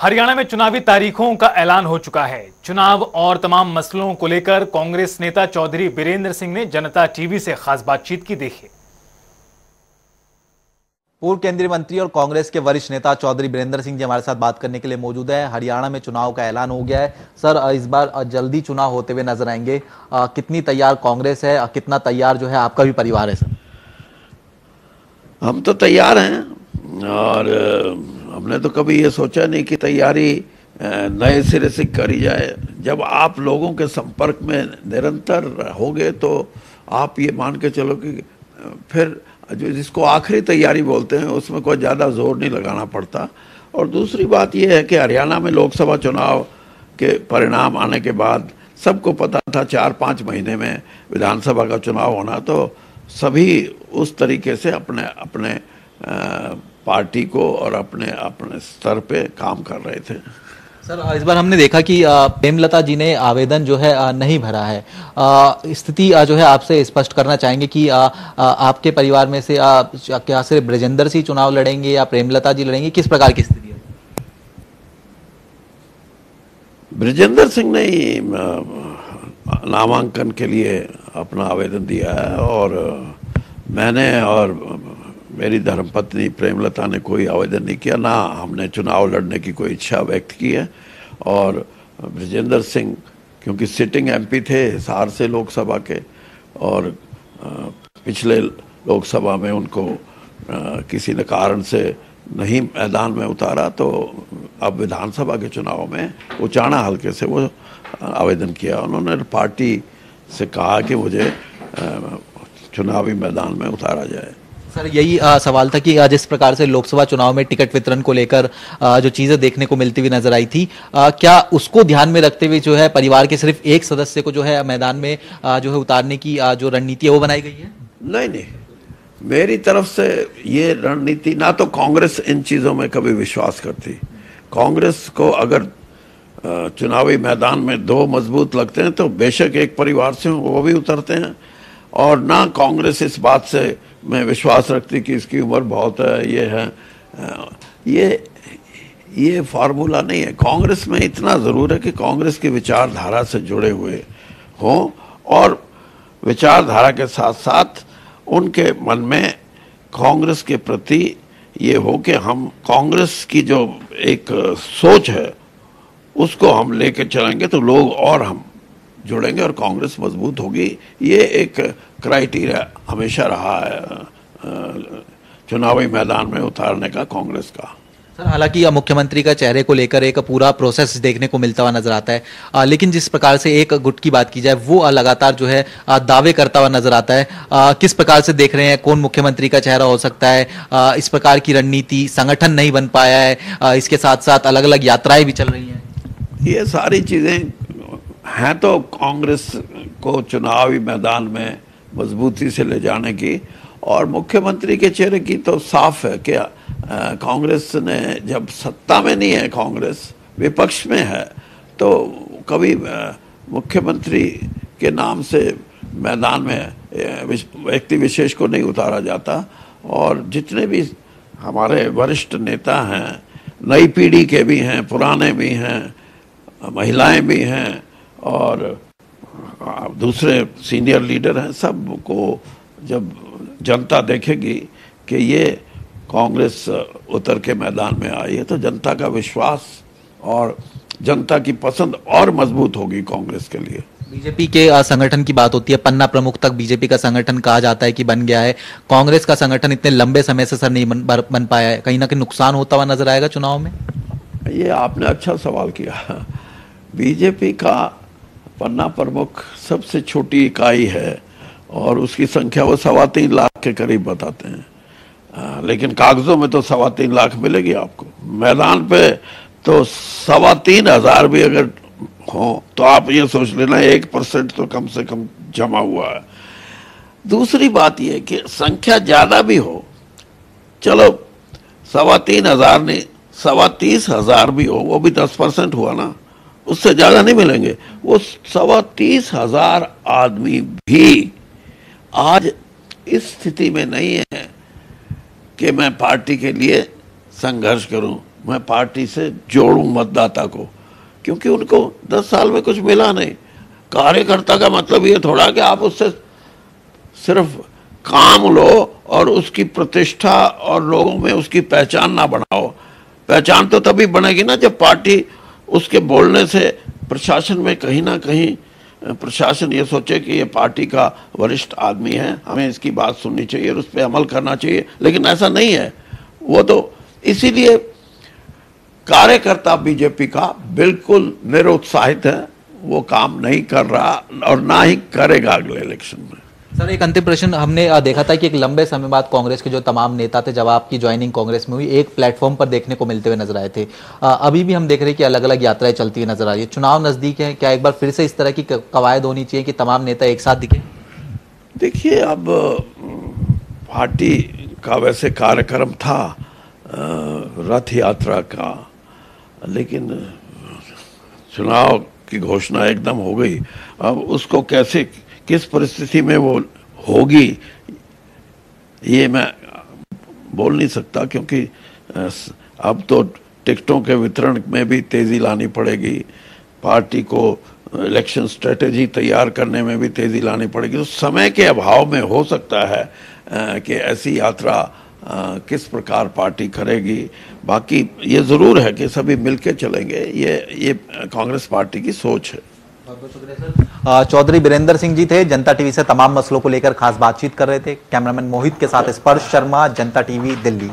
हरियाणा में चुनावी तारीखों का ऐलान हो चुका है। चुनाव और तमाम मसलों को लेकर कांग्रेस नेता चौधरी बीरेंद्र सिंह ने जनता टीवी से खास बातचीत की। देखिए। पूर्व केंद्रीय मंत्री और कांग्रेस के वरिष्ठ नेता चौधरी बीरेंद्र सिंह जी हमारे साथ बात करने के लिए मौजूद है। हरियाणा में चुनाव का ऐलान हो गया है। सर, इस बार जल्दी चुनाव होते हुए नजर आएंगे। कितनी तैयार कांग्रेस है, कितना तैयार जो है आपका भी परिवार है? सर, हम तो तैयार हैं और हमने तो कभी ये सोचा नहीं कि तैयारी नए सिरे से करी जाए। जब आप लोगों के संपर्क में निरंतर होगे तो आप ये मान के चलो कि फिर जो जिसको आखिरी तैयारी बोलते हैं उसमें कोई ज़्यादा जोर नहीं लगाना पड़ता। और दूसरी बात यह है कि हरियाणा में लोकसभा चुनाव के परिणाम आने के बाद सबको पता था 4-5 महीने में विधानसभा का चुनाव होना, तो सभी उस तरीके से अपने अपने पार्टी को और अपने अपने स्तर पे काम कर रहे थे। सर, इस बार हमने देखा कि प्रेमलता जी ने आवेदन जो है नहीं भरा है। स्थिति जो है आपसे स्पष्ट करना चाहेंगे कि आपके परिवार में से क्या सिर्फ ब्रजेंद्र सिंह चुनाव लड़ेंगे या प्रेमलता जी लड़ेंगे? किस प्रकार की स्थिति है? ब्रजेंद्र सिंह ने ही नामांकन के लिए अपना आवेदन दिया है और मैंने और मेरी धर्मपत्नी प्रेमलता ने कोई आवेदन नहीं किया, ना हमने चुनाव लड़ने की कोई इच्छा व्यक्त की है। और ब्रजेंद्र सिंह क्योंकि सिटिंग एमपी थे हिसार से लोकसभा के, और पिछले लोकसभा में उनको किसी ने कारण से नहीं मैदान में उतारा, तो अब विधानसभा के चुनाव में उचाना हल्के से वो आवेदन किया। उन्होंने पार्टी से कहा कि मुझे चुनावी मैदान में उतारा जाए। सर, यही सवाल था कि जिस प्रकार से लोकसभा चुनाव में टिकट वितरण को लेकर जो चीजें देखने को मिलती हुई नजर आई थी, क्या उसको ध्यान में रखते हुए जो है परिवार के सिर्फ एक सदस्य को जो है मैदान में जो है उतारने की जो रणनीति है वो बनाई गई है? नहीं, मेरी तरफ से ये रणनीति, ना तो कांग्रेस इन चीजों में कभी विश्वास करती। कांग्रेस को अगर चुनावी मैदान में 2 मजबूत लगते हैं तो बेशक एक परिवार से वो भी उतरते हैं, और ना कांग्रेस इस बात से मैं विश्वास रखती कि इसकी उम्र बहुत है, ये है। ये फार्मूला नहीं है। कांग्रेस में इतना ज़रूर है कि कांग्रेस की विचारधारा से जुड़े हुए हों, और विचारधारा के साथ साथ उनके मन में कांग्रेस के प्रति ये हो कि हम कांग्रेस की जो एक सोच है उसको हम लेके चलेंगे तो लोग और हम जुड़ेंगे और कांग्रेस मजबूत होगी। ये एक क्राइटेरिया हमेशा रहा है चुनावी मैदान में उतारने का कांग्रेस का। सर, हालांकि मुख्यमंत्री का चेहरे को लेकर एक पूरा प्रोसेस देखने को मिलता हुआ नजर आता है, लेकिन जिस प्रकार से एक गुट की बात की जाए वो लगातार जो है दावे करता हुआ नजर आता है। किस प्रकार से देख रहे हैं, कौन मुख्यमंत्री का चेहरा हो सकता है? इस प्रकार की रणनीति, संगठन नहीं बन पाया है, इसके साथ साथ अलग अलग यात्राएं भी चल रही हैं। ये सारी चीजें हैं तो कांग्रेस को चुनावी मैदान में मजबूती से ले जाने की, और मुख्यमंत्री के चेहरे की तो साफ है कि कांग्रेस ने जब सत्ता में नहीं है, कांग्रेस विपक्ष में है, तो कभी मुख्यमंत्री के नाम से मैदान में व्यक्ति विशेष को नहीं उतारा जाता। और जितने भी हमारे वरिष्ठ नेता हैं, नई पीढ़ी के भी हैं, पुराने भी हैं, महिलाएं भी हैं और दूसरे सीनियर लीडर हैं, सबको जब जनता देखेगी कि ये कांग्रेस उतर के मैदान में आई है तो जनता का विश्वास और जनता की पसंद और मजबूत होगी कांग्रेस के लिए। बीजेपी के संगठन की बात होती है, पन्ना प्रमुख तक बीजेपी का संगठन कहा जाता है कि बन गया है। कांग्रेस का संगठन इतने लंबे समय से सर नहीं बन पाया है, कहीं ना कहीं नुकसान होता हुआ नजर आएगा चुनाव में? ये आपने अच्छा सवाल किया। बीजेपी का पन्ना प्रमुख सबसे छोटी इकाई है और उसकी संख्या वो 3.25 लाख के करीब बताते हैं, लेकिन कागजों में तो 3.25 लाख मिलेगी आपको। मैदान पे तो 3,25,000 भी अगर हो तो आप ये सोच लेना 1% तो कम से कम जमा हुआ है। दूसरी बात यह कि संख्या ज्यादा भी हो, चलो 3,25,000 नहीं 30,000 भी हो, वो भी 10% हुआ ना, उससे ज्यादा नहीं मिलेंगे। वो 30,000 आदमी भी आज इस स्थिति में नहीं है कि मैं पार्टी के लिए संघर्ष करूं। मैं पार्टी से जोड़ूं मतदाता को, क्योंकि उनको 10 साल में कुछ मिला नहीं। कार्यकर्ता का मतलब ये थोड़ा कि आप उससे सिर्फ काम लो और उसकी प्रतिष्ठा और लोगों में उसकी पहचान ना बनाओ। पहचान तो तभी बनेगी ना जब पार्टी उसके बोलने से प्रशासन में कहीं ना कहीं प्रशासन ये सोचे कि ये पार्टी का वरिष्ठ आदमी है, हमें इसकी बात सुननी चाहिए और उस पर अमल करना चाहिए। लेकिन ऐसा नहीं है। वो तो इसीलिए कार्यकर्ता बीजेपी का बिल्कुल निरुत्साहित है, वो काम नहीं कर रहा और ना ही करेगा अगले इलेक्शन में। सर, एक अंतिम प्रश्न, हमने देखा था कि एक लंबे समय बाद कांग्रेस के जो तमाम नेता थे, जब आपकी ज्वाइनिंग कांग्रेस में हुई, एक प्लेटफॉर्म पर देखने को मिलते हुए नजर आए थे। अभी भी हम देख रहे हैं कि अलग अलग यात्राएं चलती हुई नजर आ रही है। चुनाव नजदीक है, क्या एक बार फिर से इस तरह की कवायद होनी चाहिए कि तमाम नेता एक साथ दिखे? देखिए, अब पार्टी का वैसे कार्यक्रम था रथ यात्रा का, लेकिन चुनाव की घोषणा एकदम हो गई। अब उसको कैसे, किस परिस्थिति में वो होगी, ये मैं बोल नहीं सकता, क्योंकि अब तो टिकटों के वितरण में भी तेजी लानी पड़ेगी, पार्टी को इलेक्शन स्ट्रेटेजी तैयार करने में भी तेजी लानी पड़ेगी। तो समय के अभाव में हो सकता है कि ऐसी यात्रा किस प्रकार पार्टी करेगी। बाकी ये जरूर है कि सभी मिलके चलेंगे, ये कांग्रेस पार्टी की सोच है। चौधरी बीरेंद्र सिंह जी थे, जनता टीवी से तमाम मसलों को लेकर खास बातचीत कर रहे थे। कैमरामैन मोहित के साथ स्पर्श शर्मा, जनता टीवी, दिल्ली।